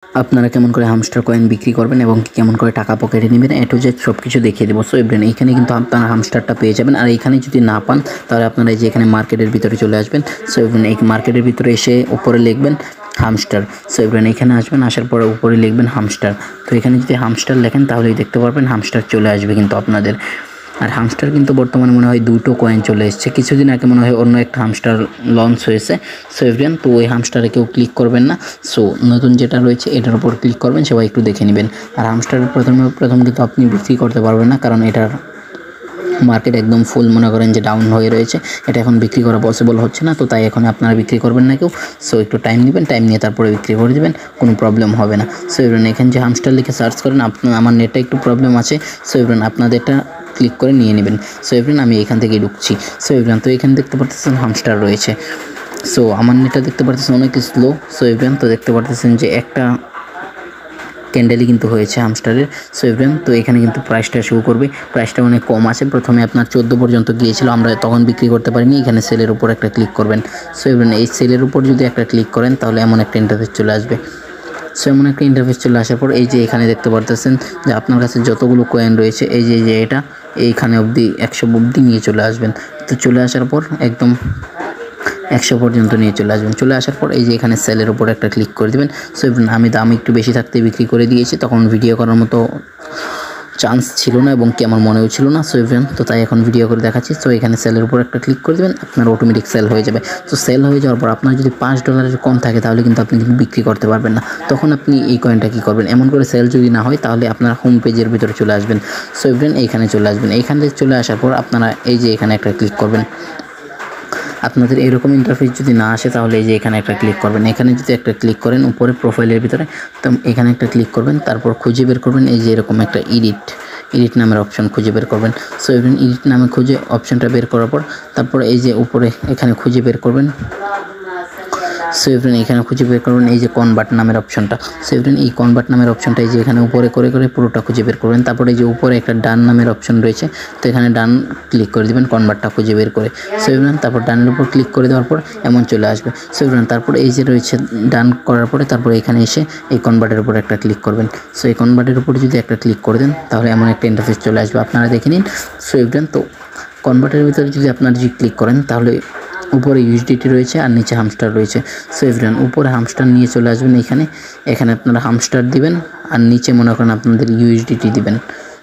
আপনারা কেমন করে হামস্টার কয়েন বিক্রি করবেন এবং কেমন করে টাকা পকেটে নেবেন এ টু জেড সব কিছু দেখিয়ে দেবো। সো এভরিওয়ান এইখানে কিন্তু আপনারা হামস্টারটা পেয়ে যাবেন, আর এইখানে যদি না পান তাহলে আপনারা এই যে এখানে মার্কেটের ভিতরে চলে আসবেন। সো এভরিওয়ান এই মার্কেটের ভিতরে এসে উপরে লিখবেন হামস্টার। সো এভরিওয়ান এখানে আসবেন, আসার পরে উপরে লিখবেন হামস্টার। তো এখানে যদি হামস্টার লেখেন তাহলেই দেখতে পারবেন হামস্টার চলে আসবে কিন্তু আপনাদের। আর হামস্টার কিন্তু বর্তমানে মনে হয় 2টো কয়েন চলে এসেছে, কিছুদিন আগে মনে হয় অন্য একটা হামস্টার লঞ্চ হয়েছে। সো এভরিওয়ান তো ওই হামস্টারে কেউ ক্লিক করবেন না। সো নতুন যেটা রয়েছে এটার উপর ক্লিক করবেন, সবাই একটু দেখে নেবেন। আর হামস্টারের প্রথম কিন্তু আপনি বিক্রি করতে পারবেন না, কারণ এটার মার্কেট একদম ফুল মনে করেন যে ডাউন হয়ে রয়েছে, এটা এখন বিক্রি করা পসিবল হচ্ছে না। তো তাই এখন আপনারা বিক্রি করবেন না কেউ। সো একটু টাইম নেবেন, টাইম নিয়ে তারপরে বিক্রি করে দেবেন, কোনো প্রবলেম হবে না। সো এভরিওয়ান এখানে যে হামস্টার লিখে সার্চ করেন, আমার নেটটা একটু প্রবলেম আছে। সো এভরিওয়ান আপনাদেরটা ক্লিক করে নিয়ে নেবেন। সো এভরিওয়ান আমি এখান থেকে ঢুকছি। সো এভরিওয়ান তো এখানে দেখতে পাচ্ছেন হামস্টার রয়েছে। সো আমার নেটটা দেখতে পাচ্ছেন অনেক স্লো। সো এভরিওয়ান তো দেখতে পাচ্ছেন যে একটা ক্যান্ডেলই কিন্তু হয়েছে হামস্টারের। সো এভরিওয়ান তো এখানে কিন্তু প্রাইসটা শো করবে, প্রাইসটা অনেক কম আছে। প্রথমে আপনার 14 পর্যন্ত গিয়েছিল, আমরা তখন বিক্রি করতে পারিনি। এখানে সেলের উপর একটা ক্লিক করবেন। সো এভরিওয়ান এই সেলের উপর যদি একটা ক্লিক করেন তাহলে এমন একটা ইন্টারফেস চলে আসবে। সো এমন একটা ইন্টারফেস চলে আসার পর এই যে এখানে দেখতে পারতেছেন যে আপনার কাছে যতগুলো কয়েন রয়েছে এই যে এটা এইখানে অবধি 100 অবধি নিয়ে চলে আসবেন। তো চলে আসার পর একদম 100 পর্যন্ত নিয়ে চলে আসবেন। চলে আসার পর এই যে এখানে সেলের উপর একটা ক্লিক করে দেবেন। সো আমি দাম একটু বেশি থাকতে বিক্রি করে দিয়েছি, তখন ভিডিও করার মতো চান্স ছিল না এবং কি আমার মনেও ছিল না। সো এভরিওয়ান তো তাই এখন ভিডিও করে দেখাচ্ছি। সো এখানে সেলের উপর একটা ক্লিক করে দেবেন, আপনার অটোমেটিক সেল হয়ে যাবে। তো সেল হয়ে যাওয়ার পর আপনার যদি $5 কম থাকে তাহলে কিন্তু আপনি বিক্রি করতে পারবেন না। তখন আপনি এই কয়েনটা কী করবেন, এমন করে সেল যদি না হয় তাহলে আপনার হোম পেজের ভিতরে চলে আসবেন। সো এভরিওয়ান এইখানে চলে আসবেন। এইখানে চলে আসার পর আপনারা এই যে এখানে একটা ক্লিক করবেন। আপনাদের এরকম ইন্টারফেস যদি না আসে তাহলে এই যে এখানে একটা ক্লিক করবেন। এখানে যদি একটা ক্লিক করেন উপরে প্রোফাইলের ভিতরে, তো এখানে একটা ক্লিক করবেন, তারপর খুঁজে বের করবেন এই যে এরকম একটা এডিট নামের অপশন খুঁজে বের করবেন। সো এভরিওয়ান এডিট নামে খুঁজে অপশনটা বের করার পর তারপর এই যে উপরে এখানে খুঁজে বের করবেন। সো এভরিওয়ান এখানে খুঁজে বের করবেন এই যে কনভার্ট নামের অপশনটা। সো এভরিওয়ান এই কনভার্ট নামের অপশনটা এই যে এখানে উপরে করে পুরোটা খুঁজে বের করবেন। তারপরে এই যে উপরে একটা ডান নামের অপশন রয়েছে, তো এখানে ডান ক্লিক করে দেবেন কনভার্টটা খুঁজে বের করে। সো এভরিওয়ান তারপর ডানের উপর ক্লিক করে দেওয়ার পর এমন চলে আসবে। সো এভরিওয়ান তারপর এই যে রয়েছে ডান করার পরে তারপরে এখানে এসে এই কনভার্টের উপর একটা ক্লিক করবেন। সো এই কনভার্টের উপর যদি একটা ক্লিক করে দেন তাহলে এমন একটা ইন্টারফেস চলে আসবে, আপনারা দেখে নিন। সো এভরিওয়ান তো কনভার্টের ভিতরে যদি আপনারা যদি ক্লিক করেন তাহলে উপরে ইউএসডিটি রয়েছে আর নিচে হামস্টার রয়েছে। সো এভরিওয়ান উপরে হামস্টার নিয়ে চলে আসবেন এখানে আপনারা হামস্টার দিবেন আর নিচে মনে করেন আপনাদের ইউএসডিটি দিবেন।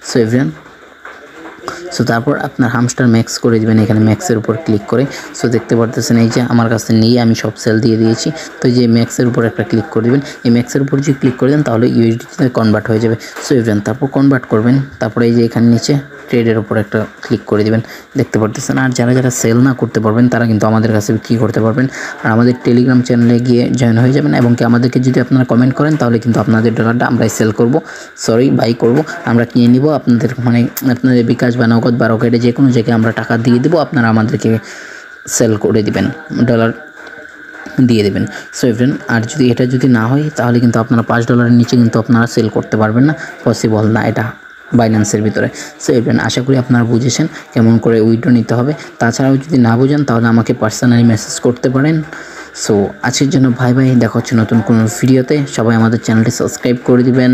সো এভরিওয়ান সো তারপর আপনার হামস্টার ম্যাক্স করে দেবেন এখানে ম্যাক্সের উপর ক্লিক করে। সো দেখতে পারতেছেন এই যে আমার কাছে নিয়ে আমি সব সেল দিয়ে দিয়েছি। তো এই যে ম্যাক্সের উপর একটা ক্লিক করে দেবেন, এই ম্যাক্সের উপর যদি ক্লিক করে দেন তাহলে ইউএসডিতে কনভার্ট হয়ে যাবে। সো এভরিওয়ান তারপর কনভার্ট করবেন, তারপরে এই যে এখানে নিচে ট্রেডের উপর একটা ক্লিক করে দিবেন, দেখতে পারতেছেন। আর যারা সেল না করতে পারবেন তারা কিন্তু আমাদের কাছে বিক্রি করতে পারবেন। আর আমাদের টেলিগ্রাম চ্যানেলে গিয়ে জয়েন হয়ে যাবেন এবং কি আমাদেরকে যদি আপনারা কমেন্ট করেন তাহলে কিন্তু আপনাদের ডলারটা আমরাই সেল করব, বাই করব, আমরা কিনে নিব। আপনাদের আপনাদের বিকাশ বা নগদ বা রকেটে যে কোনো জায়গায় আমরা টাকা দিয়ে দেবো, আপনারা আমাদেরকে সেল করে দিবেন, ডলার দিয়ে দেবেন। সো এভরিওয়ান আর যদি এটা যদি না হয় তাহলে কিন্তু আপনারা $5 নিচে কিন্তু আপনারা সেল করতে পারবেন না, পসিবল না এটা বাইন্যান্সের ভিতরে। সো এভরিওয়ান আশা করি আপনারা বুঝেছেন কেমন করে উইথড্র নিতে হবে। তাছাড়াও যদি না বুঝেন তাহলে আমাকে পার্সোনালি মেসেজ করতে পারেন। সো আজকের জন্য ভাই দেখা হচ্ছে নতুন কোনো ভিডিওতে। সবাই আমাদের চ্যানেলটি সাবস্ক্রাইব করে দিবেন।